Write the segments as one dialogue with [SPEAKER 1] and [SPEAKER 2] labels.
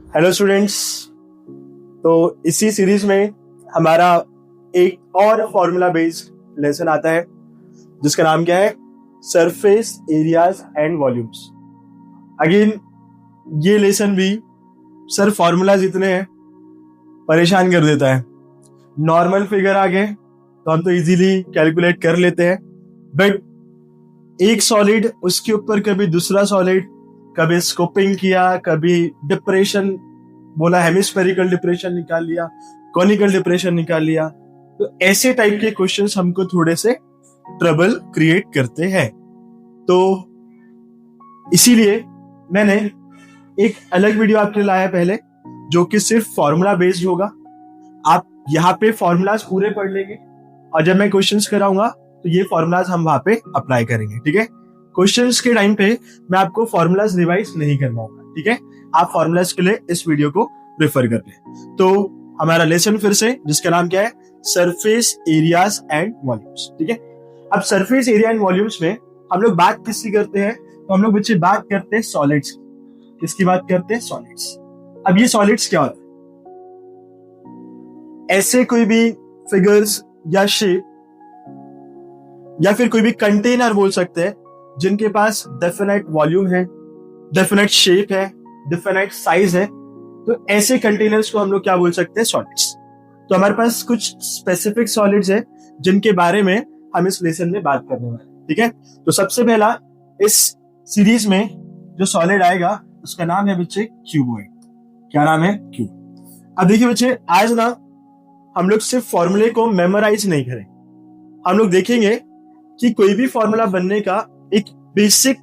[SPEAKER 1] Hello students. तो इसी series में हमारा एक और फॉर्मूला बेस्ड लेसन आता है जिसका नाम क्या है, surface areas and volumes. Again ये लेसन भी सर फॉर्मूलाज इतने हैं परेशान कर देता है। नॉर्मल फिगर आ गए तो हम तो इजीली कैलकुलेट कर लेते हैं, बट एक सॉलिड उसके ऊपर कभी दूसरा सॉलिड, कभी स्कोपिंग किया, कभी डिप्रेशन बोला, हेमिस्फेरिकल डिप्रेशन निकाल लिया, कॉनिकल डिप्रेशन निकाल लिया, तो ऐसे टाइप के क्वेश्चंस हमको थोड़े से ट्रबल क्रिएट करते हैं। तो इसीलिए मैंने एक अलग वीडियो आपके लिए लाया पहले जो कि सिर्फ फॉर्मूला बेस्ड होगा। आप यहाँ पे फॉर्मूलाज पूरे पढ़ लेंगे और जब मैं क्वेश्चंस कराऊंगा तो ये फॉर्मूलाज हम वहां पे अप्लाई करेंगे। ठीक है, क्वेश्चंस के टाइम पे मैं आपको फॉर्मूलाज रिवाइज नहीं करवाऊंगा। ठीक है, आप फॉर्मूलाज के लिए इस वीडियो को रेफर कर लें। तो हमारा लेसन फिर से, जिसका नाम क्या है, सरफेस एरियाज एंड वॉल्यूम्स। ठीक है, अब सरफेस एरिया एंड वॉल्यूम्स में हम लोग बात किसकी करते हैं, तो हम लोग बच्चे बात करते हैं सॉलिड्स। किसकी बात करते हैं? सॉलिड्स। अब ये सॉलिड्स क्या होता है? ऐसे कोई भी फिगर्स या शेप या फिर कोई भी कंटेनर बोल सकते हैं जिनके पास डेफिनेट वॉल्यूम है, डेफिनेट शेप है, डेफिनेट साइज है, तो ऐसे कंटेनर्स को हम लोग क्या बोल सकते हैं? सॉलिड्स। तो हमारे पास कुछ स्पेसिफिक सॉलिड्स है जिनके बारे में हम इस लेसन में बात करने वाले हैं। ठीक है, तो सबसे पहला इस सीरीज में जो सॉलिड आएगा उसका नाम है बच्चे क्यूबॉइड। क्या नाम है? क्यूब। अब देखिए बच्चे, आज ना हम लोग सिर्फ फॉर्मूले को मेमोराइज नहीं करें, हम लोग देखेंगे कि कोई भी फॉर्मूला बनने का एक बेसिक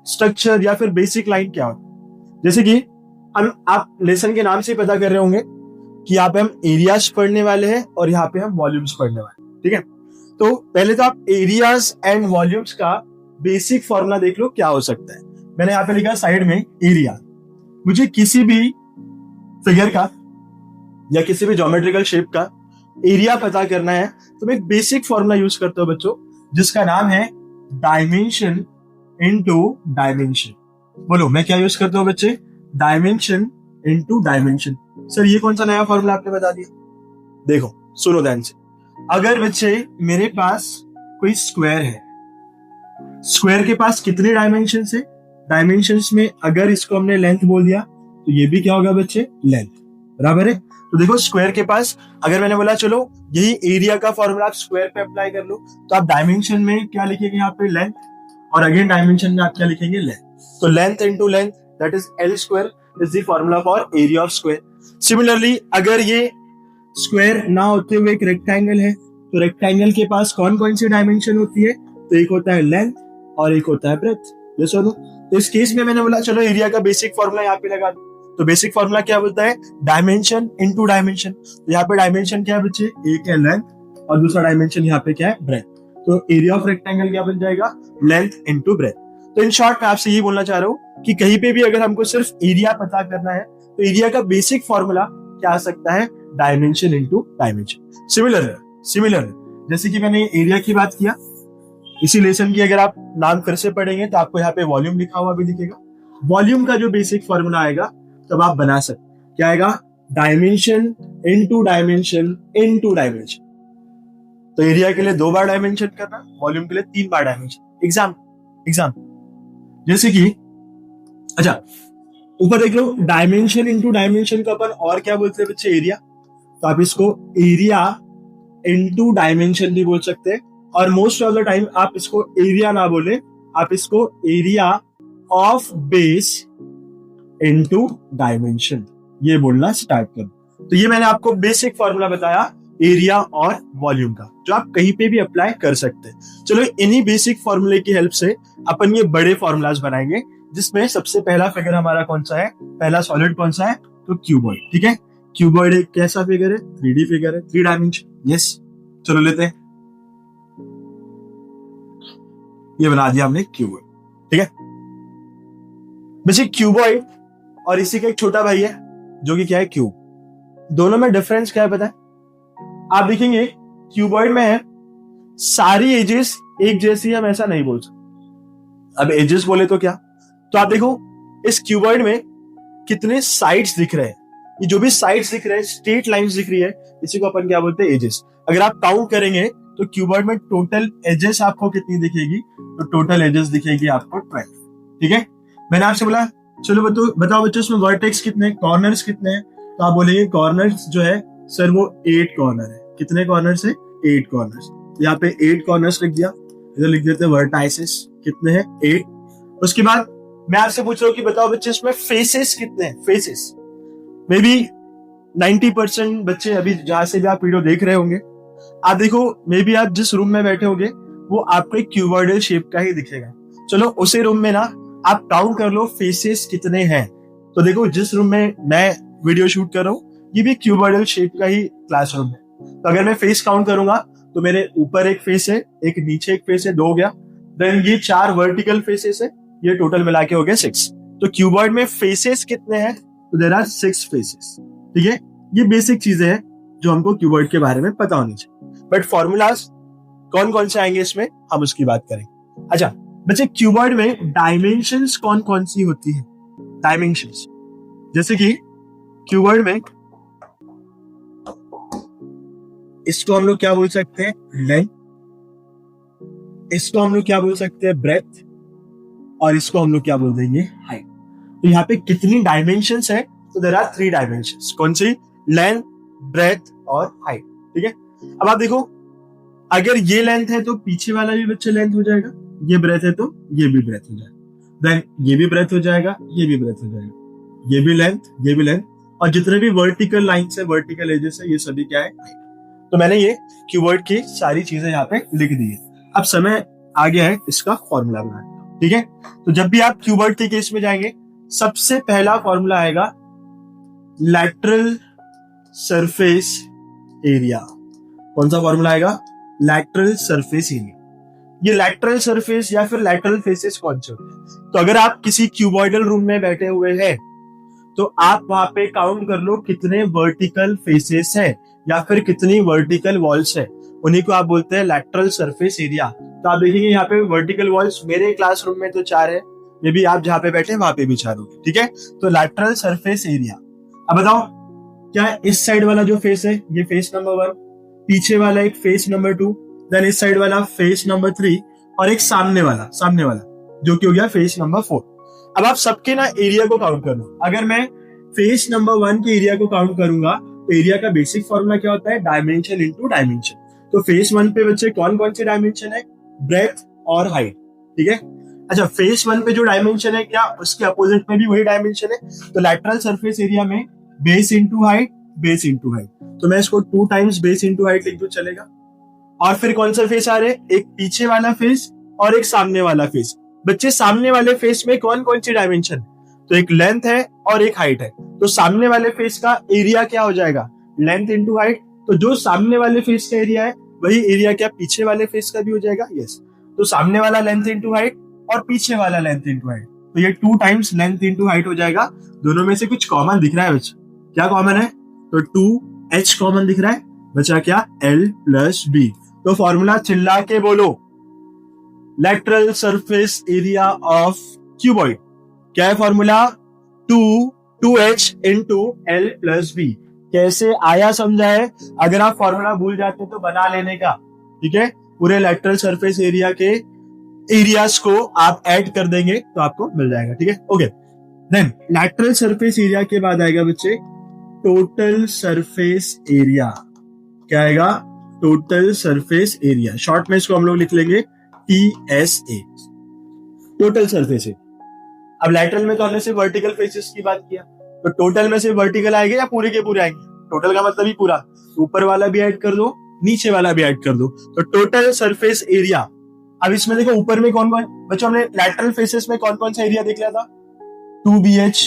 [SPEAKER 1] स्ट्रक्चर या फिर बेसिक लाइन क्या होता है। जैसे कि आप लेसन के नाम से पता कर रहे होंगे कि यहाँ पे हम एरियाज पढ़ने वाले हैं और यहाँ पे हम वॉल्यूम्स पढ़ने वाले हैं। ठीक है, तो पहले तो आप एरियाज एंड वॉल्यूम्स का बेसिक फॉर्मूला देख लो क्या हो सकता है। मैंने यहाँ पे लिखा साइड में एरिया। मुझे किसी भी फिगर का या किसी भी ज्योमेट्रिकल शेप का एरिया पता करना है तो मैं एक बेसिक फॉर्मूला यूज करता हूं बच्चों, जिसका नाम है डायमेंशन इनटू डायमेंशन। बोलो, मैं क्या यूज करता हूं बच्चे? Dimension into dimension. सर ये कौन सा नया फॉर्मूला आपने बता दिया? देखो सुनो ध्यान से। अगर बच्चे मेरे पास कोई स्क्वायर है, स्क्वायर के पास कितने डायमेंशन है? डायमेंशंस में अगर इसको हमने लेंथ बोल दिया तो ये भी क्या होगा बच्चे? लेंथ। बराबर है। तो देखो स्क्वायर के पास अगर मैंने बोला चलो यही एरिया का फॉर्मूला आप स्क्वायर पे अप्लाई कर लो, तो आप डायमेंशन में क्या लिखेंगे? यहाँ पे लेंथ, और अगेन डायमेंशन में आप क्या लिखेंगे? लेंथ। तो length into length that is L square is the formula for area of square. Similarly अगर ये स्क्वायर ना होते हुए एक रेक्टेंगल है तो रेक्टेंगल के पास कौन कौन सी डायमेंशन होती है? तो एक होता है लेंथ और एक होता है ब्रेड्थ। ये सुनो, तो इस केस में मैंने बोला चलो एरिया का बेसिक फॉर्मूला यहाँ पे लगा दो। तो बेसिक फॉर्मूला क्या बोलता है? Dimension into dimension. तो यहाँ पे डायमेंशन क्या है बच्चे? एक है लेंथ और दूसरा डायमेंशन यहाँ पे क्या है? ब्रेथ। तो एरिया ऑफ रेक्टेंगल क्या बन जाएगा? Length into breadth. तो इन शॉर्ट मैं आपसे ये बोलना चाह रहा हूँ कि कहीं पे भी अगर हमको सिर्फ एरिया पता करना है तो एरिया का बेसिक फॉर्मूला क्या आ सकता है? Dimension into dimension. सिमिलर जैसे कि मैंने एरिया की बात किया, इसी लेसन की अगर आप नाम फिर से पढ़ेंगे तो आपको यहाँ पे वॉल्यूम लिखा हुआ भी दिखेगा। वॉल्यूम का जो बेसिक फॉर्मूला आएगा तब आप बना सकते, क्या आएगा? Dimension into dimension into dimension. तो एरिया के लिए 2 बार डायमेंशन करना, वॉल्यूम के लिए 3 बार डायमेंशन। एग्जाम जैसे कि अच्छा ऊपर देख लो, डायमेंशन इनटू डायमेंशन को अपन और क्या बोलते हैं बच्चे? एरिया। तो आप इसको एरिया इनटू डायमेंशन भी बोल सकते हैं, और मोस्ट ऑफ द टाइम आप इसको एरिया ना बोले, आप इसको area of base into dimension ये बोलना स्टार्ट करो। तो ये मैंने आपको बेसिक फॉर्मूला बताया एरिया और वॉल्यूम का, जो आप कहीं पे भी अप्लाई कर सकते हैं। चलो इन्हीं बेसिक फॉर्मूले की हेल्प से अपन ये बड़े फॉर्मूलाज बनाएंगे, जिसमें सबसे पहला फिगर हमारा कौन सा है? पहला सॉलिड कौन सा है? तो क्यूबॉइड। ठीक है, क्यूबॉइड एक कैसा फिगर है? 3D फिगर है, 3 डायमेंशन। यस, चलो लेते हैं, ये बना दिया हमने क्यूबॉइड। ठीक है, वैसे क्यूबॉइड और इसी का एक छोटा भाई है जो कि क्या है? क्यूब। दोनों में डिफरेंस क्या है पता है? आप देखेंगे क्यूबॉइड में है सारी एजेस एक जैसी, हम ऐसा नहीं बोल सकते। अब एजेस बोले तो क्या? तो आप देखो इस क्यूबॉइड में कितने साइड्स दिख रहे हैं। ये जो भी साइड्स दिख रहे हैं, स्ट्रेट लाइंस दिख रही है, इसी को अपन क्या बोलते हैं, एजेस। अगर आप काउंट करेंगे तो क्यूबॉइड में टोटल एजेस आपको कितनी दिखेगी, तो टोटल एजेस दिखेगी आपको 12। ठीक है, मैंने आपसे बोला चलो बताओ बच्चों इसमें वर्टेक्स कितने, कॉर्नर्स कितने हैं, तो आप बोलेंगे कॉर्नर्स जो है सर वो 8 कॉर्नर है। कितने कॉर्नर्स है, 8 कॉर्नर्स। यहाँ पे 8 कॉर्नर्स लिख दिया, इधर लिख देते हैं वर्टाइसेस कितने हैं, 8। उसके बाद मैं आपसे पूछ रहा हूँ कि बताओ बच्चे इसमें फेसेस कितने हैं, फेसेस। मे बी 90% बच्चे अभी जहां से भी आप वीडियो देख रहे होंगे, आप देखो मे बी आप जिस रूम में बैठे होंगे वो आपको एक क्यूबॉइडल शेप का ही दिखेगा। चलो उसी रूम में ना आप काउंट कर लो फेसेस कितने हैं। तो देखो जिस रूम में मैं वीडियो शूट कर रहा हूँ ये भी क्यूबॉइडल शेप का ही क्लासरूम है। तो अगर मैं फेस काउंट करूंगा तो मेरे ऊपर एक फेस है, एक नीचे एक फेस है, 2 हो गया। देन ये 4 वर्टिकल फेसेस है, ये टोटल मिला के हो गया 6। तो क्यूबॉइड में फेसेस कितने हैं, तो देयर आर 6 फेसेस। ठीक है, ये बेसिक चीजें हैं जो हमको क्यूबॉइड के बारे में पता होनी चाहिए। बट फॉर्मूलाज कौन कौन से आएंगे इसमें, हम उसकी बात करेंगे। अच्छा बच्चे, क्यूबॉइड में डायमेंशंस कौन कौन सी होती है, डायमेंशंस। जैसे कि क्यूबॉइड में इसको हम लोग क्या बोल सकते हैं, लेंथ, इसको हम लोग क्या बोल सकते हैं, ब्रेथ, और इसको हम लोग क्या बोल देंगे, हाइट। तो यहाँ पे कितनी डायमेंशंस है, तो देयर आर 3 डायमेंशंस। कौन सी, लेंथ, ब्रेथ और हाइट। ठीक है, अब आप देखो अगर ये लेंथ है तो पीछे वाला भी बच्चे लेंथ हो जाएगा, ये ब्रेथ है तो ये भी ब्रेथ हो जाएगा, देन ये भी ब्रेथ हो जाएगा, ये भी ब्रेथ हो जाएगा, ये भी लेंथ, ये भी लेंथ, और जितने भी वर्टिकल लाइंस है, वर्टिकल एजेस है, ये सभी क्या है, हाइट। तो मैंने ये क्यूबॉइड की सारी चीजें यहाँ पे लिख दी है। अब समय आ गया है इसका फॉर्मूला बनाने। ठीक है, तो जब भी आप क्यूबॉइड के केस में जाएंगे सबसे पहला फॉर्मूला आएगा लैटरल सरफेस एरिया। कौन सा फॉर्मूला आएगा, लैटरल सरफेस एरिया। ये लैटरल सरफेस या फिर लैटरल फेसेस कौन से होते हैं, तो अगर आप किसी क्यूबॉइडल रूम में बैठे हुए हैं तो आप वहां पे काउंट कर लो कितने वर्टिकल फेसेस है या फिर कितनी वर्टिकल वॉल्स है, उन्हीं को आप बोलते हैं लैटरल सरफेस एरिया। तो आप देखेंगे यहाँ पे वर्टिकल वॉल्स मेरे क्लासरूम में तो 4 है, मे बी आप जहां पे बैठे वहां पे भी 4 होंगे। ठीक है, तो लैटरल सरफेस एरिया। अब बताओ क्या इस साइड वाला जो फेस है ये फेस नंबर 1, पीछे वाला एक फेस नंबर 2, देन इस साइड वाला फेस नंबर 3, और एक सामने वाला जो कि हो गया फेस नंबर 4। अब आप सबके ना एरिया को काउंट कर लो। अगर मैं फेस नंबर 1 के एरिया को काउंट करूंगा तो एरिया का बेसिक फॉर्मूला क्या होता है, डायमेंशन इनटू डायमेंशन। तो फेस 1 पे बच्चे कौन कौन से डायमेंशन है, ब्रेथ और हाइट। ठीक है, अच्छा फेस 1 पे जो डायमेंशन है क्या उसके अपोजिट में भी वही डायमेंशन है, तो लैटरल सरफेस एरिया में base into height, base into height. तो मैं इसको 2 टाइम्स बेस इंटू हाइट लिख दूं, चलेगा। और फिर कौन सा फेस आ रहे, एक पीछे वाला फेस और एक सामने वाला फेस। बच्चे सामने वाले फेस में कौन कौन सी डायमेंशन, तो एक लेंथ है और एक हाइट है। तो सामने वाले फेस का एरिया क्या हो जाएगा, लेंथ इंटू हाइट। तो जो सामने वाले फेस का एरिया है वही एरिया क्या पीछे वाले फेस का भी हो जाएगा, यस। तो सामने वाला लेंथ इंटू हाइट और पीछे वाला लेंथ इंटू हाइट, तो ये 2 टाइम्स लेंथ इंटू हाइट हो जाएगा। दोनों में से कुछ कॉमन दिख रहा है बच्चा, क्या कॉमन है, तो 2h कॉमन दिख रहा है, बचा क्या, l प्लस b। तो फॉर्मूला चिल्ला के बोलो, lateral surface area of cuboid क्या है formula, 2h into l plus b। कैसे आया समझा है, अगर आप फॉर्मूला भूल जाते तो बना लेने का। ठीक है, पूरे लैटरल सरफेस एरिया के एरियाज को आप ऐड कर देंगे तो आपको मिल जाएगा। ठीक है, okay. Then lateral surface area के बाद आएगा बच्चे टोटल सरफेस एरिया। क्या आएगा, टोटल सरफेस एरिया। शॉर्ट में इसको हम लोग लिख लेंगे TSA, टोटल सरफेस एरिया। अब लैटरल में तो हमने सिर्फ वर्टिकल फेसेस की बात किया, तो टोटल में सिर्फ वर्टिकल आएंगे या पूरे के पूरे आएंगे, टोटल का मतलब ही पूरा, ऊपर वाला भी ऐड कर दो नीचे वाला भी ऐड कर दो, तो टोटल सरफेस एरिया। अब इसमें देखो ऊपर में कौन कौन, बच्चों हमने लैटरल फेसेस में कौन कौन सा एरिया देख लिया था, 2BH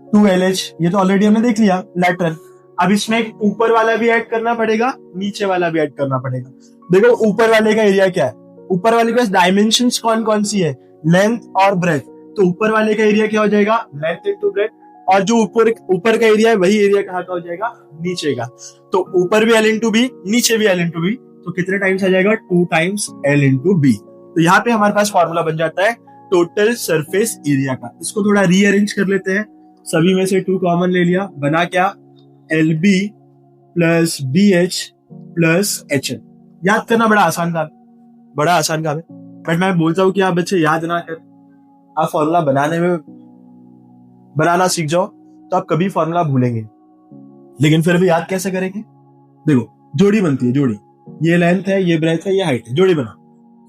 [SPEAKER 1] 2LH, ये तो ऑलरेडी हमने देख लिया लैटरल। अब इसमें ऊपर वाला भी ऐड करना पड़ेगा, नीचे वाला भी ऐड करना पड़ेगा। देखो ऊपर वाले का एरिया क्या है, ऊपर वाले के पास डायमेंशंस कौन कौन सी है, लेंथ और ब्रेथ। तो ऊपर वाले का एरिया क्या हो जाएगा, लेंथ इंटू ब्रेथ, और जो ऊपर का एरिया है वही एरिया कहाँ का हो जाएगा, नीचे का। तो ऊपर भी L इंटू बी, नीचे भी L इंटू बी, तो कितने टाइम्स आ जाएगा, 2 टाइम्स L इंटू बी। तो यहाँ पे हमारे पास फॉर्मूला बन जाता है टोटल सरफेस एरिया का। इसको थोड़ा रीअरेंज कर लेते हैं, सभी में से 2 कॉमन ले लिया, बना क्या, LB plus BH plus HN। याद करना बड़ा आसान काम है, बट मैं बोलता हूँ कि आप बच्चे याद ना कर, आप फॉर्मूला बनाना सीख जाओ तो आप कभी फॉर्मूला भूलेंगे, लेकिन फिर भी याद कैसे करेंगे। देखो जोड़ी बनती है, जोड़ी, ये लेंथ है, ये ब्रेथ है, ये हाइट है, जोड़ी बना,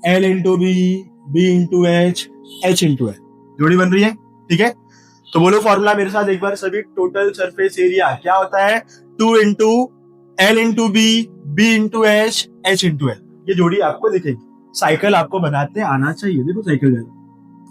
[SPEAKER 1] L into B, B into H, H into L, जोड़ी बन रही है, ठीक है। तो बोलो फॉर्मूला मेरे साथ एक बार सभी, टोटल सरफेस एरिया क्या होता है, 2 into L into B, B into H, H into L। ये जोड़ी आपको दिखेगी, साइकिल आपको बनाते आना चाहिए, देखो साइकिल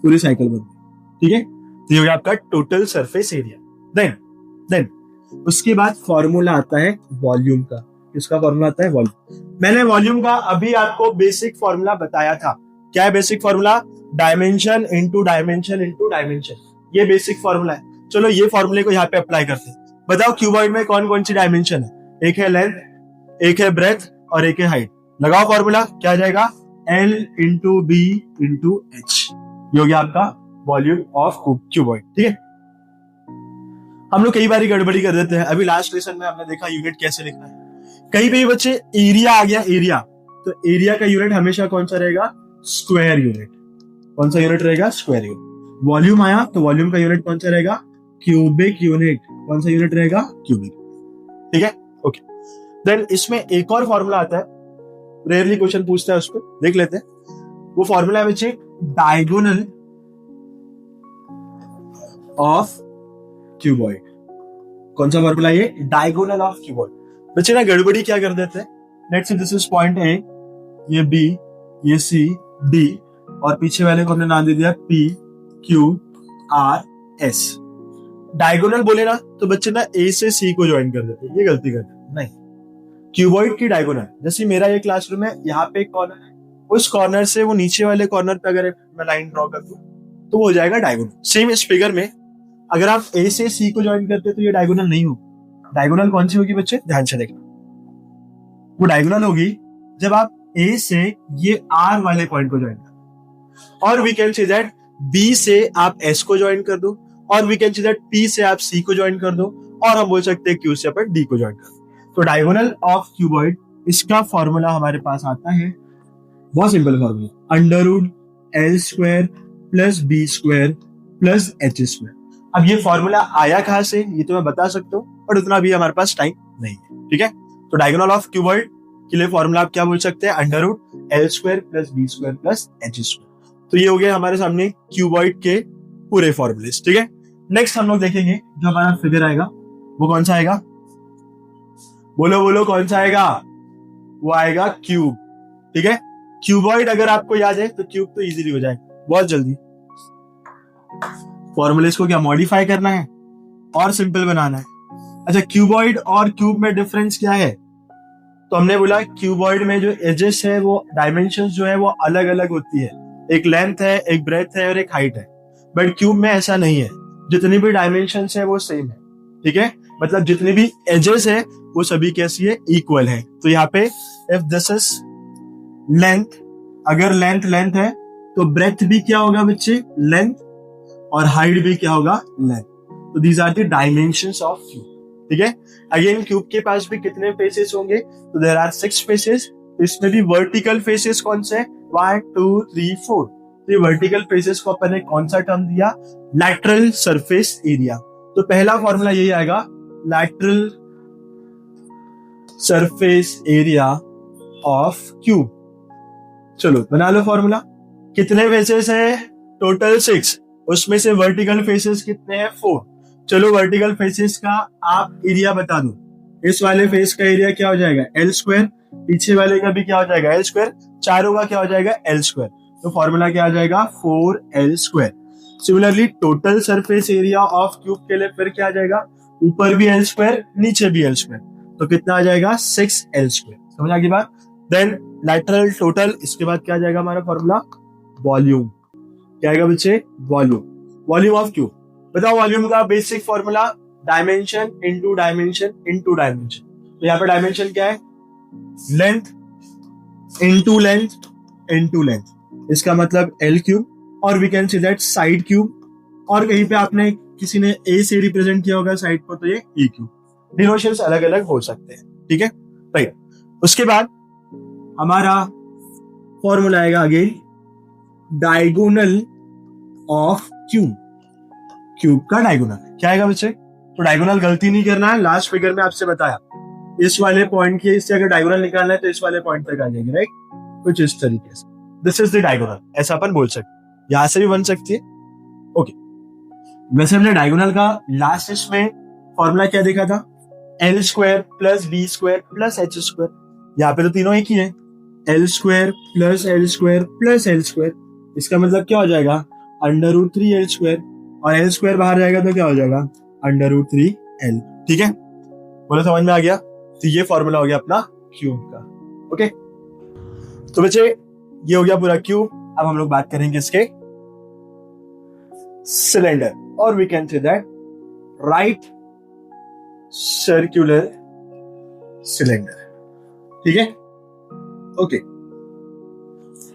[SPEAKER 1] पूरी साइकिल बनती, ठीक है। तो ये हो गया आपका टोटल सरफेस एरिया। देन उसके बाद फॉर्मूला आता है वॉल्यूम का। इसका फॉर्मूला आता है वॉल्यूम। मैंने वॉल्यूम का अभी आपको बेसिक फॉर्मूला बताया था। क्या है basic formula, dimension into dimension into dimension, ये बेसिक फॉर्मूला है। चलो ये फॉर्मूले को यहाँ पे अप्लाई करते हैं। बताओ क्यूबॉइड में कौन कौन सी डायमेंशन है, एक है लेंथ, एक है ब्रेथ और एक है हाइट। लगाओ फॉर्मूला, क्या आ जाएगा, L into B into H, ये हो गया आपका वॉल्यूम ऑफ क्यूबॉइड, ठीक है। हम लोग कई बार गड़बड़ी कर देते हैं। अभी लास्ट लेसन में हमने देखा यूनिट कैसे लिखना है। कहीं पे बच्चे एरिया आ गया, एरिया, तो एरिया का यूनिट हमेशा कौन सा रहेगा, स्क्वायर यूनिट। कौन सा यूनिट रहेगा, स्क्वायर यूनिट। वॉल्यूम आया तो वॉल्यूम का यूनिट कौन सा रहेगा, क्यूबिक यूनिट। कौन सा यूनिट रहेगा, क्यूबिक, ठीक है, ओके। देन इसमें एक और फॉर्मूला आता है, रेयरली क्वेश्चन पूछता है, उस पर देख लेते हैं। वो फॉर्मूला है बच्चे डायगोनल ऑफ क्यूबॉइड। कौन सा फॉर्मूला ये, डायगोनल ऑफ क्यूबॉइड। बच्चे ना गड़बड़ी क्या कर देते हैं, let's say this is point A, ये B, ये C, D और पीछे वाले को हमने नाम दे दिया P, Q, R, S। Diagonal बोले ना तो बच्चे ना A से C को ज्वाइन कर देते हैं, ये गलती करते हैं। नहीं, क्यूबॉइड की डायगोनल, जैसे मेरा ये क्लासरूम है, यहाँ पे एक कॉर्नर है, उस कॉर्नर से वो नीचे वाले कॉर्नर पे अगर मैं लाइन ड्रॉ कर दूं तो वो हो जाएगा डायगोनल। सेम इस फिगर में अगर आप A से C को ज्वाइन करते तो ये डायगोनल नहीं होगी। डायगोनल कौन सी होगी बच्चे, ध्यान से देखना, वो डायगोनल होगी जब आप A से ये R वाले पॉइंट को ज्वाइन कर, और we can say that B से आप S को ज्वाइन कर दो, और we can say that P से आप C को ज्वाइन कर दो, और हम बोल सकते हैं Q से अपन D को ज्वाइन कर दो। तो डायगोनल ऑफ क्यूबॉइड, इसका फॉर्मूला हमारे पास आता है, बहुत simple formula, under root L square plus B square plus H square. अब ये फॉर्मूला आया कहां से, ये तो मैं बता सकता हूँ, पर उतना भी हमारे पास टाइम नहीं है, ठीक है। तो डायगोनल ऑफ क्यूबॉइड के लिए फॉर्मूला आप क्या बोल सकते हैं, under root L square plus B square plus H square. तो ये हो गया हमारे सामने क्यूबॉइड के पूरे फॉर्मूलेस, ठीक है। नेक्स्ट हम लोग देखेंगे जो हमारा फिगर आएगा वो कौन सा आएगा, बोलो बोलो कौन सा आएगा, वो आएगा क्यूब, ठीक है। क्यूबॉइड अगर आपको याद है तो क्यूब तो इजीली हो जाएगा बहुत जल्दी। फॉर्मूलेस को क्या मॉडिफाई करना है और सिंपल बनाना है। अच्छा, क्यूबॉइड और क्यूब में डिफरेंस क्या है, तो हमने बोला क्यूबॉइड में जो एजेस है वो डायमेंशंस जो है वो अलग अलग होती है, एक लेंथ है, एक ब्रेथ है और एक हाइट है। बट क्यूब में ऐसा नहीं है, जितनी भी डायमेंशंस है वो सेम है, ठीक है। मतलब जितनी भी एजेस है वो सभी कैसी है, इक्वल है। तो यहाँ पे इफ दिस इज लेंथ, अगर लेंथ है तो ब्रेथ भी क्या होगा बच्चे, लेंथ, और हाइट भी क्या होगा, लेंथ। तो these are the dimensions of cube, ठीक है। अगेन क्यूब के पास भी कितने फेसेस होंगे, तो देयर आर 6 फेसेस। इसमें भी वर्टिकल फेसेस कौन से, 1 2 3 4। तो ये वर्टिकल फेसेस को अपन ने कौन सा टर्म दिया, लैटरल सरफेस एरिया। तो पहला फॉर्मूला यही आएगा, lateral surface area of cube. चलो बना लो फॉर्मूला। कितने फेसेस है, टोटल 6, उसमें से वर्टिकल फेसेस कितने हैं, 4। चलो वर्टिकल फेसेस का आप एरिया बता दो। इस वाले फेस का एरिया क्या हो जाएगा, L स्क्वायर, पीछे वाले का भी क्या हो जाएगा, L स्क्वायर, चारों का क्या हो जाएगा, L स्क्वायर। तो फॉर्मूला क्या आ जाएगा, 4L square. Similarly total surface area of cube के लिए फिर क्या आ जाएगा, ऊपर भी L स्क्वायर, नीचे भी L स्क्वायर, तो कितना आ जाएगा, 6L स्क्वायर। समझ आ गई बात। देन लैटरल टोटल, इसके बाद क्या आ जाएगा हमारा फॉर्मूला, वॉल्यूम। क्या आएगा बच्चे, वॉल्यूम, वॉल्यूम ऑफ क्यूब। बताओ वॉल्यूम का basic formula, dimension into dimension into dimension. तो यहाँ पे डायमेंशन क्या है, length into length into length, इसका मतलब L क्यूब, और we can see that side cube. और कहीं पे आपने किसी ने ए से रिप्रेजेंट किया होगा साइड को, तो ये ई क्यूब। डिनोशंस अलग अलग हो सकते हैं, ठीक है, राइट। उसके बाद हमारा फॉर्मूला आएगा again, diagonal of cube. Cube का डायगोनल क्या आएगा बच्चे? तो डायगोनल गलती नहीं करना है, लास्ट फिगर में आपसे बताया इस वाले पॉइंट के इससे अगर डायगोनल निकालना है तो इस वाले पॉइंट तक आ जाएगी, राइट, कुछ इस तरीके से। दिस इज द डायगोनल, ऐसा अपन बोल सकते, यहां से भी बन सकती है, ओके। वैसे हमने डायगोनल का लास्ट इसमें फॉर्मूला क्या देखा था? L square plus B square plus H square. यहाँ पे तो तीनों एक ही है, L square plus L square plus L square. इसका मतलब क्या हो जाएगा? √3 एल स्क्वायर, और एल स्क्वायर बाहर जाएगा तो क्या हो जाएगा? √3 एल, ठीक है, बोलो समझ में आ गया? तो ये फॉर्मूला हो गया अपना क्यूब का, ओके। तो बच्चे ये हो गया पूरा क्यूब। अब हम लोग बात करेंगे इसके सिलेंडर, और we can say that right circular cylinder, ठीक है, ओके।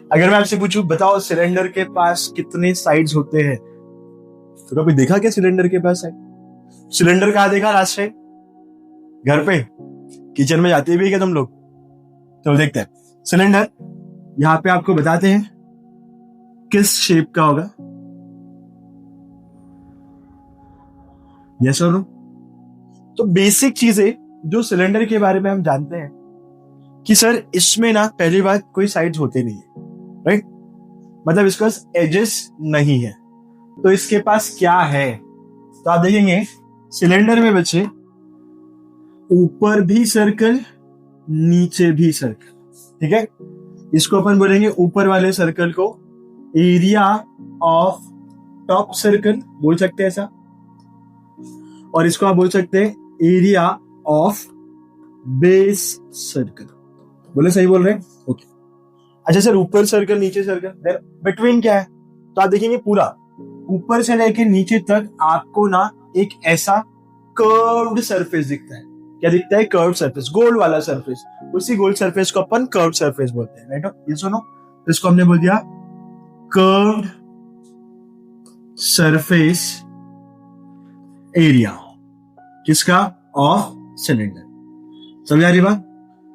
[SPEAKER 1] अगर मैं आपसे पूछूं बताओ सिलेंडर के पास कितने साइड्स होते हैं, तो कभी देखा क्या सिलेंडर के पास साइड? सिलेंडर कहां देखा लास्ट टाइम? घर पे, किचन में जाते भी है क्या तुम लोग? तो देखते हैं सिलेंडर, यहां पे आपको बताते हैं किस शेप का होगा, यस और नो। तो बेसिक चीजें जो सिलेंडर के बारे में हम जानते हैं कि सर इसमें ना पहली बात कोई साइड्स होते नहीं है, राइट, मतलब इसके पास एजेस नहीं है। तो इसके पास क्या है? तो आप देखेंगे सिलेंडर में बच्चे ऊपर भी सर्कल नीचे भी सर्कल, ठीक है। इसको अपन बोलेंगे ऊपर वाले सर्कल को एरिया ऑफ टॉप सर्कल बोल सकते हैं ऐसा, और इसको आप बोल सकते हैं एरिया ऑफ बेस सर्कल। बोले सही बोल रहे हैं? ओके। अच्छा सर ऊपर सर्कल नीचे सर्कल, बिटवीन क्या है? तो आप देखेंगे पूरा ऊपर से लेके नीचे तक आपको ना एक ऐसा कर्व्ड सरफेस दिखता है। क्या दिखता है? कर्व्ड सरफेस, गोल वाला सरफेस। उसी गोल सरफेस को अपन कर्व्ड सरफेस बोलते हैं, राइट? ये सुनो, इसको हमने बोल दिया कर्व्ड सरफेस एरिया, किसका? Of cylinder. समझ आ रही बात?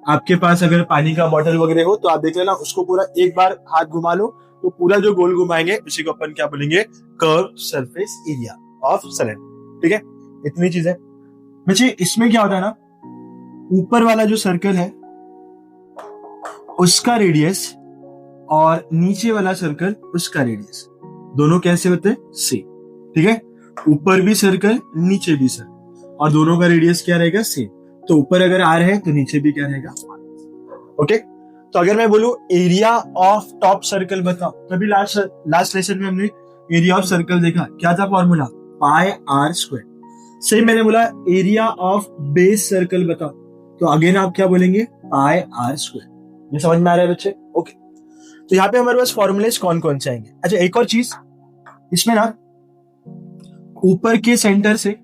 [SPEAKER 1] आपके पास अगर पानी का बॉटल वगैरह हो तो आप देख लेना, उसको पूरा एक बार हाथ घुमा लो तो पूरा जो गोल घुमाएंगे उसी को अपन क्या बोलेंगे? Curved surface area of cylinder, ठीक है। इतनी चीजें बच्चे। इसमें क्या होता है ना, ऊपर वाला जो सर्कल है उसका रेडियस और नीचे वाला सर्कल उसका रेडियस दोनों कैसे होते हैं? सेम, ठीक है। ऊपर भी सर्कल नीचे भी सर्कल, और दोनों का रेडियस क्या रहेगा? सेम। तो ऊपर अगर आर है तो नीचे भी क्या रहेगा? ओके। तो अगर मैं बोलूं एरिया ऑफ टॉप सर्कल बताओ, तभी लास्ट लेसन में हमने एरिया ऑफ सर्कल देखा, क्या था formula? Pi R square. Same मैंने बोला एरिया ऑफ बेस सर्कल बताओ, तो अगेन आप क्या बोलेंगे? पाई आर स्क्वायर। ये समझ में आ रहा है बच्चे? ओके। तो यहाँ पे हमारे पास फॉर्मूलेस कौन कौन से आएंगे? अच्छा एक और चीज, इसमें ना ऊपर के सेंटर से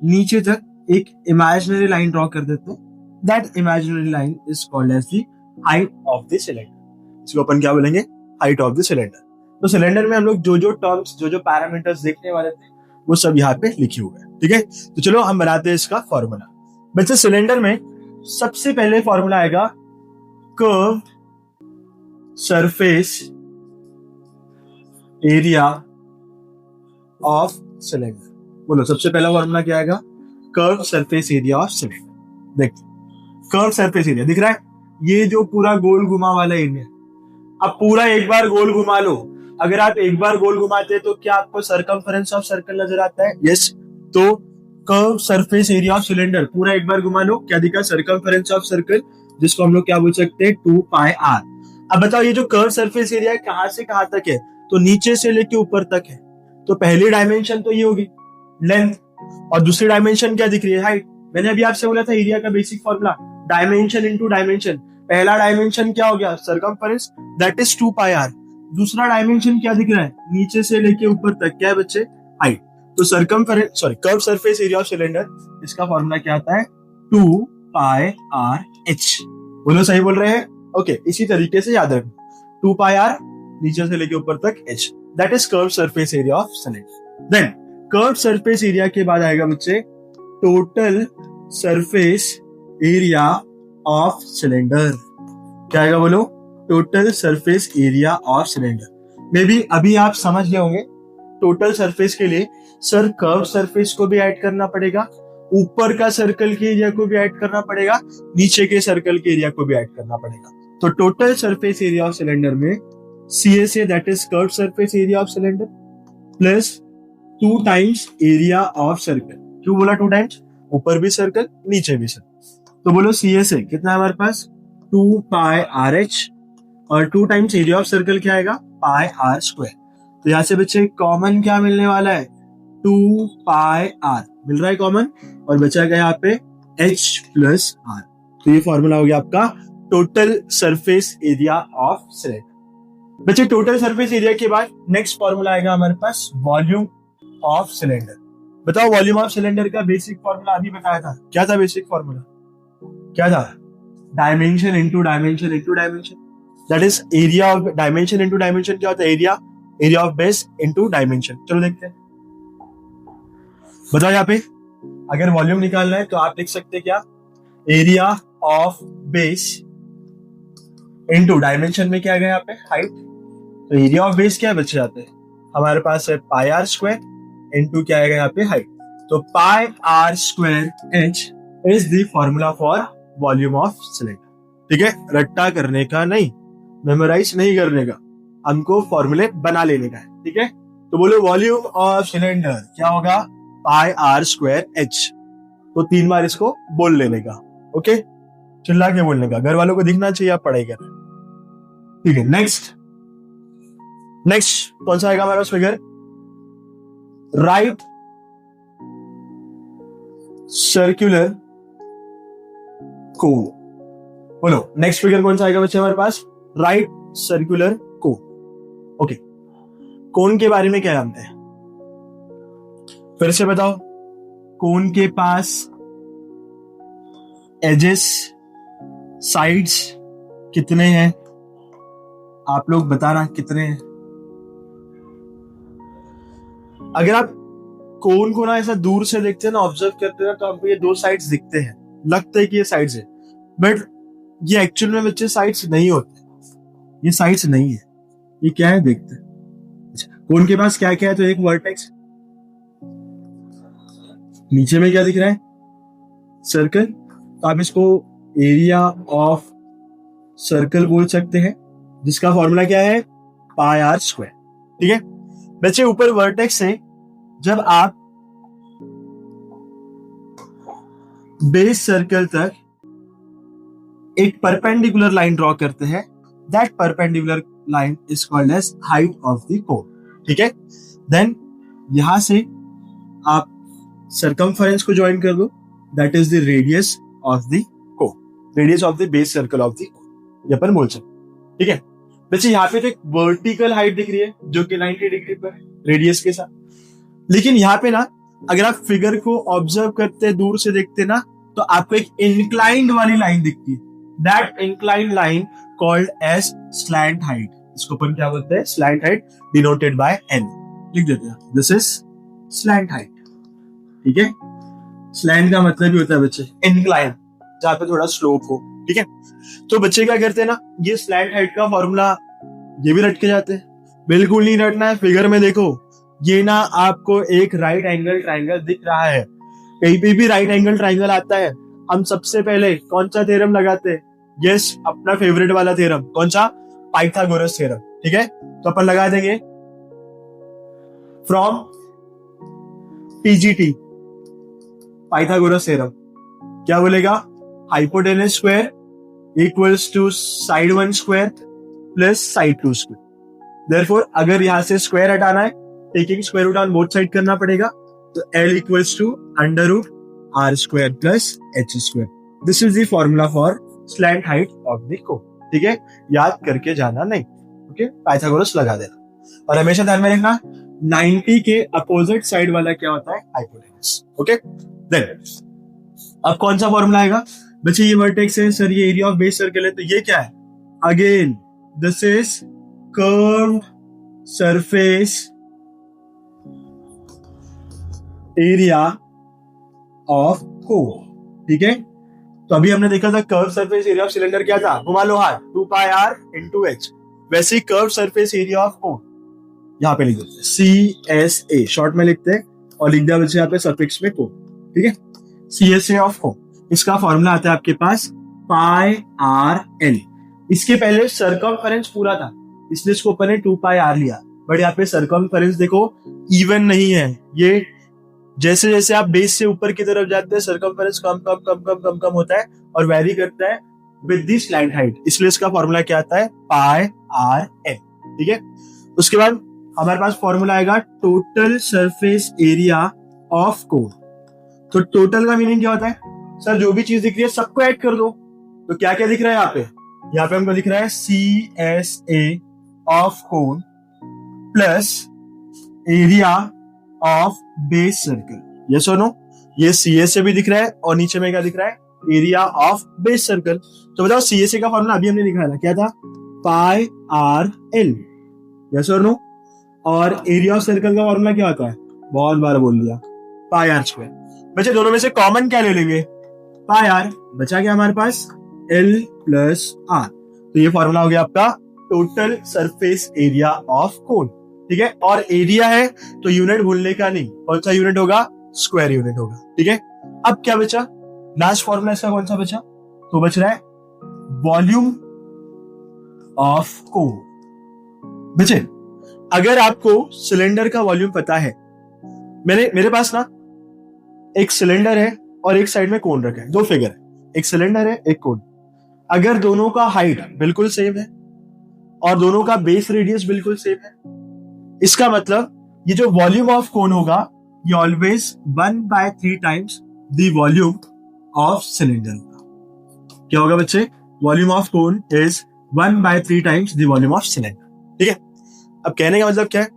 [SPEAKER 1] नीचे तक एक इमेजिनरी लाइन ड्रॉ कर देते हैं। That imaginary line is called as the height of the cylinder. इसको अपन क्या बोलेंगे? Height of the cylinder. तो सिलेंडर में हम लोग जो जो टर्म्स, जो जो पैरामीटर्स देखने वाले थे वो सब यहाँ पे लिखे हुए हैं, ठीक है। तो चलो हम बनाते हैं इसका फॉर्मूला। बच्चे सिलेंडर में सबसे पहले फॉर्मूला आएगा curve surface area of cylinder. बोलो सबसे पहला फॉर्मूला क्या आएगा? Curve surface area of cylinder. देखिए कर्व सरफेस एरिया दिख रहा है, ये जो पूरा गोल घुमा वाला एरिया। अब पूरा एक बार गोल घुमा लो। अगर आप एक बार गोल घुमाते हैं तो क्या आपको सर्कमफरेंस ऑफ सर्कल नजर आता है? यस। तो curve surface area of cylinder पूरा एक बार घुमा लो, क्या दिखा? सर्कमफरेंस ऑफ सर्कल, जिसको हम लोग क्या बोल सकते हैं? 2 पाई आर। अब बताओ ये जो कर्व सरफेस एरिया है कहां से कहां तक है? तो नीचे से लेके ऊपर तक है। तो पहली डायमेंशन तो ये होगी लेंथ, और दूसरी डायमेंशन क्या दिख रही है? हाइट। मैंने अभी आपसे बोला था एरिया का basic formula, dimension into dimension. पहला डायमेंशन क्या हो गया? Circumference, that is 2 pi R. दूसरा डायमेंशन क्या दिख रहा है? नीचे से लेके ऊपर तक क्या है बच्चे? हाइट। तो curve surface area of cylinder, इसका फॉर्मूला क्या आता है? 2 पाई आर एच। बोलो सही बोल रहे हैं? ओके। इसी तरीके से याद रखना, 2 पाई आर नीचे से लेके ऊपर तक H, that is curve surface area of cylinder. Then curve surface area के बाद आएगा बच्चे total surface area of cylinder. क्या आएगा बोलो? Total surface area of cylinder. Maybe अभी आप समझ गए होंगे टोटल सरफेस के लिए सर कर्व सरफेस को भी ऐड करना पड़ेगा, ऊपर का सर्कल के एरिया को भी ऐड करना पड़ेगा, नीचे के सर्कल के एरिया को भी ऐड करना पड़ेगा। तो total surface area of cylinder में CSA that is curve surface area of cylinder plus 2 times area of circle. क्यों बोला 2 टाइम्स? ऊपर भी सर्कल नीचे भी सर्कल। तो बोलो CSA कितना है हमारे पास? 2 पाई RH और 2 टाइम्स एरिया ऑफ सर्कल क्या आएगा? पाई R स्क्वायर। तो यहां से बच्चे कॉमन क्या मिलने वाला है? 2 पाई R मिल रहा है कॉमन, और बचा गया यहाँ पे H प्लस R। तो ये फॉर्मूला हो गया आपका total surface area of cylinder. बच्चे टोटल सरफेस एरिया के बाद नेक्स्ट फॉर्मूला आएगा हमारे पास वॉल्यूम ऑफ सिलेंडर। बताओ वॉल्यूम ऑफ सिलेंडर का बेसिक फॉर्मूला अभी बताया था, क्या था बेसिक फॉर्मूला? क्या था? Dimension into dimension into dimension, that is area of dimension into dimension. क्या होता है? Area of base into dimension. चलो देखते हैं, बताओ यहाँ पे अगर वॉल्यूम निकालना है तो आप लिख सकते हैं क्या? Area of base into dimension में क्या गया यहाँ पे? हाइट। तो एरिया ऑफ बेस क्या है बच्चे? जाते हैं हमारे पास है पाई R स्क्वायर इंटू क्या आएगा यहाँ पे? हाइट। तो पाई R square H is the formula for volume of cylinder. ठीक है, रट्टा करने का नहीं, मेमोराइज नहीं करने का, हमको फॉर्मूले बना लेने का है। ठीक है, तो बोलो वॉल्यूम ऑफ सिलेंडर क्या होगा? पाई R स्क्वायर H। तो 3 बार इसको बोल लेने का, ओके, चिल्ला के बोलने का, घर वालों को दिखना चाहिए आप पढ़ाई कर रहे हैं। ठीक है, नेक्स्ट कौन सा आएगा हमारा फिगर? राइट सर्कुलर कोन। बोलो नेक्स्ट फिगर कौन सा आएगा बच्चे हमारे पास? Right circular cone. Okay, cone के बारे में क्या जानते हैं? फिर से बताओ। कोन के पास एजेस, साइड्स कितने हैं? आप लोग बताना कितने हैं। अगर आप कोन को ना ऐसा दूर से देखते हैं ना, ऑब्जर्व करते हैं ना, तो आपको ये 2 साइड्स दिखते हैं, लगता है कि ये साइड्स है, बट ये एक्चुअल में बच्चे साइड्स नहीं होते, ये साइड्स नहीं है, ये क्या है देखते हैं। अच्छा, कोन के पास क्या क्या है? तो एक वर्टेक्स, नीचे में क्या दिख रहा है? सर्कल। तो आप इसको एरिया ऑफ सर्कल बोल सकते हैं, जिसका फॉर्मूला क्या है? पाई R स्क्वायर। ठीक है बच्चे, ऊपर वर्टेक्स है, जब आप बेस सर्कल तक एक परपेंडिकुलर लाइन ड्रॉ करते हैं, that perpendicular line is called as height of the cone. ठीक है, देन यहां से आप सर्कमफरेंस को ज्वाइन कर दो, that is the radius of the cone, radius of the base circle of the कोन, ये अपन बोल सकते। ठीक है बच्चे, यहाँ पे तो एक वर्टिकल हाइट दिख रही है जो कि 90 डिग्री पर रेडियस के साथ, लेकिन यहाँ पे ना अगर आप फिगर को ऑब्जर्व करते दूर से देखते ना, तो आपको एक इंक्लाइंड वाली लाइन दिखती है, that inclined line called as slant height. इसको अपन क्या बोलते हैं? Slant height, denoted by N। लिख देते हैं, दिस इज स्लैंट हाइट। ठीक है, स्लैंट का मतलब भी होता है बच्चे इंक्लाइन, जहां पे थोड़ा स्लोप हो। ठीक है, तो बच्चे क्या करते हैं ना, ये स्लैंट हाइट का फॉर्मूला ये भी रट के जाते हैं। बिल्कुल नहीं रटना है, फिगर में देखो, ये ना आपको एक राइट एंगल ट्राइंगल दिख रहा है, कहीं पे भी राइट एंगल ट्राइंगल आता है, हम सबसे पहले कौन सा थ्योरम लगाते हैं? यस, अपना फेवरेट वाला थ्योरम, कौन सा? Pythagoras theorem. ठीक है, तो अपन लगा देंगे फ्रॉम PGT, पाइथागोरस थ्योरम। क्या बोलेगा? Hypotenuse square equals to side 1 square plus side 2 square. Therefore अगर यहां से स्क्वायर हटाना है, taking square root on both side करना पड़ेगा, तो L equals to under root R square plus H square. This is the formula for slant height of the cone. ठीक है, याद करके जाना नहीं, ओके, पाइथागोरस लगा देना, और हमेशा ध्यान में रखना 90 के अपोजिट साइड वाला क्या होता है? हाइपोटेनस। ओके, देन अब कौन सा फॉर्मूला आएगा बच्चे? ये वर्टेक्स है सर, ये एरिया ऑफ बेस सर्कल है, तो ये क्या है? Again this is curved surface area of कोन, ठीक है। तो अभी हमने देखा था curve surface area of cylinder क्या था, घुमा लो हाथ, 2 पाई आर इंटू एच। वैसे ही curve surface area of cone यहाँ पे लिख देते हैं CSA, शॉर्ट में लिखते हैं और लिख दिया बच्चे यहाँ पे सफिक्स में कोन, ठीक है। CSA ऑफ कोन, इसका फॉर्मूला आता है आपके पास पाई आर एल। इसके पहले सर्कमफेरेंस पूरा था इसलिए इसको अपन ने 2 पाई आर लिया, बट यहाँ पे सर्कमफेरेंस देखो इवन नहीं है, ये जैसे जैसे आप बेस से ऊपर की तरफ जाते हैं सर्कमफेरेंस कम कम कम कम कम कम होता है और वेरी करता है विद दी स्लैंट हाइट, इसलिए इसका फॉर्मूला क्या आता है पाई आर एल, ठीक है। उसके बाद हमारे पास फॉर्मूला आएगा टोटल सरफेस एरिया ऑफ कोन। तो टोटल का मीनिंग क्या होता है, सर जो भी चीज दिख रही है सबको ऐड कर दो। तो क्या क्या दिख रहा है यहाँ पे हमको दिख रहा है CSA of cone plus area of base circle, yes और नो। ये CSA भी दिख रहा है और नीचे में क्या दिख रहा है, एरिया ऑफ बेस सर्कल। तो बताओ CSA का फॉर्मूला अभी हमने निकाला क्या था, पाई आर एल, यस और नो। और एरिया ऑफ सर्कल का फॉर्मूला क्या होता है, बहुत बार बोल दिया, पाई आर स्क्वायर। बच्चे दोनों में से कॉमन क्या ले लेंगे, पाई आर, बचा क्या हमारे पास L प्लस आर। तो ये फॉर्मूला हो गया आपका टोटल सरफेस एरिया ऑफ कोन, ठीक है। और एरिया है तो यूनिट भूलने का नहीं, कौन सा यूनिट होगा, स्क्वायर यूनिट होगा, ठीक है। अब क्या बचा, लास्ट फॉर्मूला इसका कौन सा बचा, तो बच रहा है वॉल्यूम ऑफ कोन। बच्चे अगर आपको सिलेंडर का वॉल्यूम पता है, मेरे पास ना एक सिलेंडर है और एक साइड में कोन रखा है, दो फिगर है, एक सिलेंडर है एक कोन। अगर दोनों का हाइट बिल्कुल सेम है और दोनों का बेस रेडियस बिल्कुल सेम है, इसका मतलब ये जो वॉल्यूम ऑफ कोन होगा ये always 1/3 times the volume of cylinder होगा। क्या होगा बच्चे, volume of cone is 1/3 times the volume of cylinder, ठीक है। अब कहने का मतलब क्या है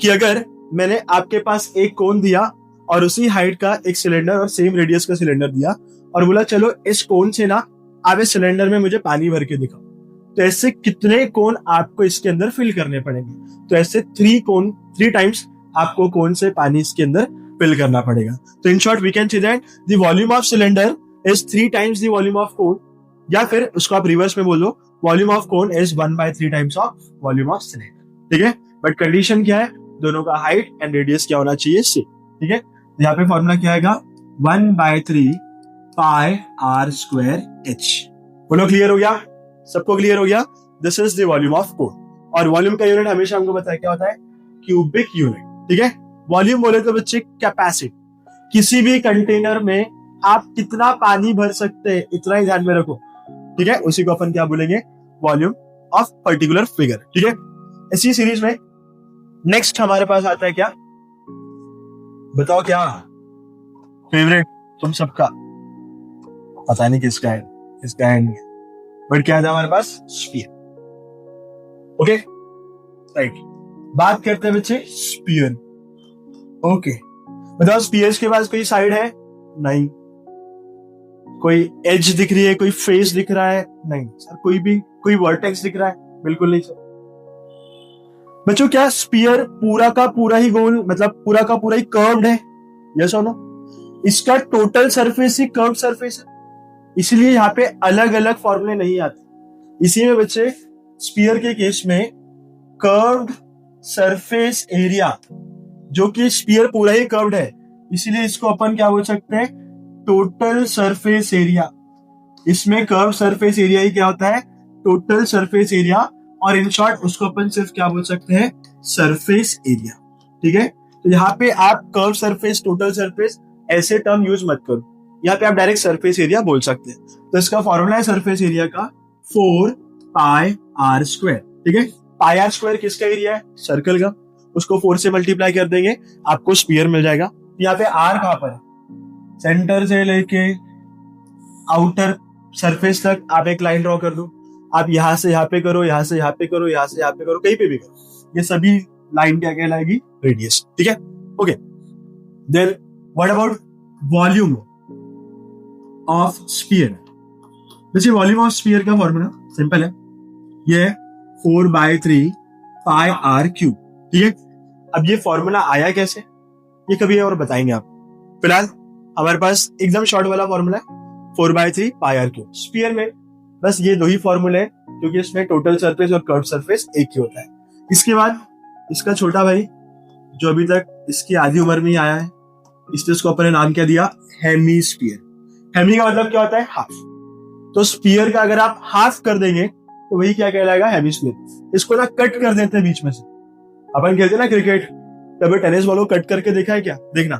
[SPEAKER 1] कि अगर मैंने आपके पास एक कोन दिया और उसी हाइट का एक सिलेंडर और सेम रेडियस का सिलेंडर दिया और बोला चलो इस कोन से ना आप इस सिलेंडर में मुझे पानी भर के दिखाओ, तो ऐसे कितने कोन आपको इसके अंदर फिल करने पड़ेंगे, तो ऐसे 3 टाइम्स आपको कोन से पानी इसके अंदर फिल करना पड़ेगा। तो in short we can see that the volume of cylinder is 3 times the volume of cone, या फिर उसको आप रिवर्स में बोलो volume of cone is 1/3 times of volume of cylinder, ठीक है। बट कंडीशन क्या है, दोनों का हाइट एंड रेडियस क्या होना चाहिए, सेम, ठीक है। यहाँ पे फॉर्मूला क्या आएगा, 1/3 पाई आर स्क्वायर एच। बोलो क्लियर हो गया, सबको क्लियर हो गया, this is the volume of कोन। और वॉल्यूम का यूनिट हमेशा हमको पता है क्या होता है, क्यूबिक यूनिट, ठीक है। वॉल्यूम बोले तो बच्चे कैपेसिटी, किसी भी कंटेनर में आप कितना पानी भर सकते हैं इतना ही ध्यान में रखो, ठीक है। उसी को अपन क्या बोलेंगे, वॉल्यूम ऑफ पर्टिकुलर फिगर, ठीक है। इसी सीरीज में नेक्स्ट हमारे पास आता है क्या, बताओ क्या फेवरेट तुम सबका, पता नहीं किसका है बट क्या था हमारे पास, स्फीयर, ओके राइट। बात करते हैं बच्चे स्फीयर, ओके। बताओ स्फीयर्स के पास कोई साइड है, नहीं। कोई एज दिख रही है, कोई फेस दिख रहा है, नहीं सर। कोई वर्टेक्स दिख रहा है, बिल्कुल नहीं सर। बच्चों क्या स्फीयर पूरा का पूरा ही गोल, मतलब पूरा का पूरा ही कर्व्ड है, यस और नो। इसका टोटल सरफेस ही कर्व्ड सरफेस है, इसलिए यहाँ पे अलग अलग फॉर्मूले नहीं आते। इसी में बच्चे स्फीयर के केस में कर्व्ड सरफेस एरिया, जो कि स्फीयर पूरा ही कर्व्ड है, इसलिए इसको अपन क्या बोल सकते हैं, टोटल सरफेस एरिया। इसमें कर्व सरफेस एरिया ही क्या होता है, टोटल सरफेस एरिया, और इन शॉर्ट उसको अपन सिर्फ क्या बोल सकते हैं, सरफेस एरिया, ठीक है। तो यहाँ पे आप कर्व सरफेस, टोटल सरफेस ऐसे टर्म यूज मत करो, यहाँ पे आप डायरेक्ट सरफेस एरिया बोल सकते हैं। तो इसका फॉर्मूला है सरफेस एरिया का 4 पाई आर स्क्वायर, ठीक है। पाई आर स्क्वायर किसका एरिया है, सर्कल का, उसको 4 से मल्टीप्लाई कर देंगे आपको स्फीयर मिल जाएगा। यहाँ पे आर कहां पर है, सेंटर से लेके आउटर सरफेस तक आप एक लाइन ड्रॉ कर दो। आप यहां से यहाँ पे करो, यहां से यहाँ पे करो, यहां से यहाँ पे करो, कहीं पे भी करो, ये सभी लाइन क्या कहलाएगी, रेडियस, ठीक है, okay. Then what about volume of sphere. जैसे वॉल्यूम ऑफ स्फीयर का फॉर्मूला सिंपल है, ये 4/3 पाई आर क्यूब, ठीक है। अब ये फॉर्मूला आया कैसे, ये कभी और बताएंगे आप। फिलहाल हमारे पास एकदम शॉर्ट वाला फॉर्मूला है 4/3 पाई आर क्यूब। स्फीयर में बस ये दो ही फॉर्मूले हैं, क्योंकि इसमें टोटल सरफेस और कर्व सरफेस एक ही होता है। इसके बाद इसका छोटा भाई जो अभी तक इसकी आधी उम्र में ही आया है, इसने इसको अपने नाम क्या दिया, हेमीस्फीयर। हेमी का मतलब क्या होता है, हाफ। तो स्फीयर का अगर आप हाफ कर देंगे तो वही क्या कहलाएगा, हेमीस्फीयर। इसको ना कट कर देते हैं बीच में से, अपन खेलते ना क्रिकेट, कभी टेनिस बॉल को कट करके देखा है क्या, देखना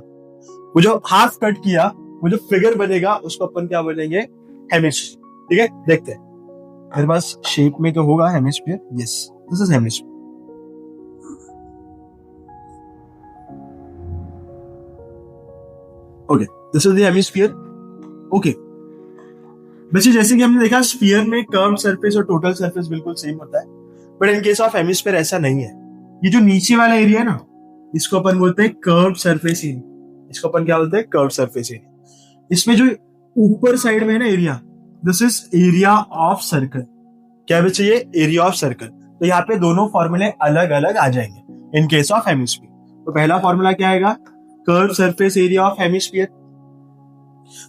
[SPEAKER 1] वो जो हाफ कट किया वो जो फिगर बनेगा उसको अपन क्या बोलेंगे, हेमिस्फीयर। ठीक है, देखते हैं मेरे पास शेप में तो होगा hemisphere. Yes, this is hemisphere. Okay, this is the hemisphere. Okay, बच्चे जैसे कि हमने देखा स्फीयर में कर्व सरफेस और टोटल सरफेस बिल्कुल सेम होता है, but in case of hemisphere ऐसा नहीं है। ये जो नीचे वाला एरिया है ना, इसको अपन बोलते हैं कर्व सरफेस एरिया। इसको अपन क्या बोलते हैं, कर्व सरफेस एरिया। इसमें जो ऊपर साइड में है ना area, this is area of circle. क्या बच्चे, ये एरिया ऑफ सर्कल। तो यहाँ पे दोनों फॉर्मूले अलग अलग आ जाएंगे इन केस ऑफ हेमिस्फीयर। तो पहला फॉर्मूला क्या आएगा, curve surface area of hemisphere.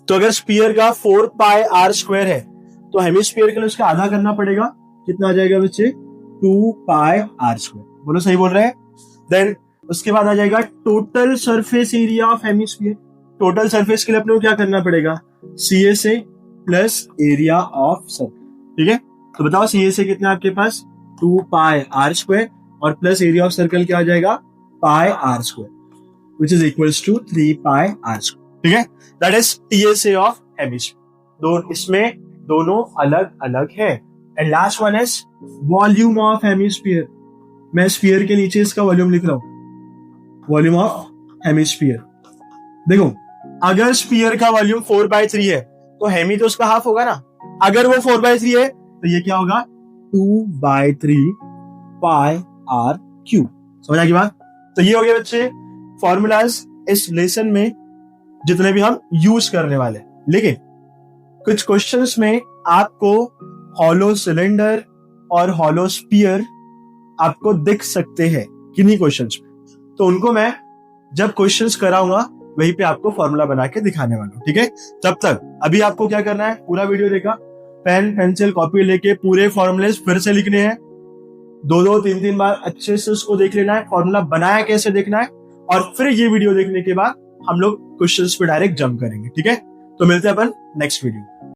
[SPEAKER 1] तो अगर स्फीयर का 4 पाई आर स्क्वायर है तो हेमिस्फीयर के लिए उसका आधा करना पड़ेगा। कितना आ जाएगा बच्चे, 2 पाई आर स्क्वायर। बोलो सही बोल रहे हैं। देन उसके बाद आ जाएगा total surface area of hemisphere. Total surface के लिए अपने को क्या करना पड़ेगा, CSA plus area of circle. ठीक है, तो बताओ CSA कितना है आपके पास, 2 पाई आर स्क्वायर, और प्लस एरिया ऑफ सर्कल क्या आ जाएगा, pi R square, which is equals to 3 pi R square. ठीक है, that is TSA of hemisphere. इसमें दोनों अलग अलग है। And last one is volume of hemisphere. मैं स्फीयर के नीचे इसका वॉल्यूम लिख रहा हूं, वॉल्यूम ऑफ हेमिस्फीयर। देखो, अगर स्फीयर का वॉल्यूम 4/3 है तो हेमी तो उसका हाफ होगा ना। अगर वो 4/3 है तो ये क्या होगा, 2/3 पाई आर क्यूब। समझ की बात। तो ये हो गया बच्चे फॉर्मूलाज इस लेसन में जितने भी हम यूज करने वाले। लेकिन कुछ क्वेश्चंस में आपको हॉलो सिलेंडर और हॉलो स्फीयर आपको दिख सकते हैं किन्हीं क्वेश्चंस में। तो उनको मैं जब क्वेश्चंस कराऊंगा वहीं पे आपको फॉर्मूला बना के दिखाने वाला हूं। ठीक है, तब तक अभी आपको क्या करना है, पूरा वीडियो देखा, पेन पेंसिल कॉपी लेके पूरे फॉर्मूले फिर से लिखने हैं। 2-2 3-3 बार अच्छे से उसको देख लेना है, फॉर्मूला बनाया कैसे देखना है, और फिर ये वीडियो देखने के बाद हम लोग क्वेश्चंस पे डायरेक्ट जंप करेंगे। ठीक है, तो मिलते हैं अपन नेक्स्ट वीडियो।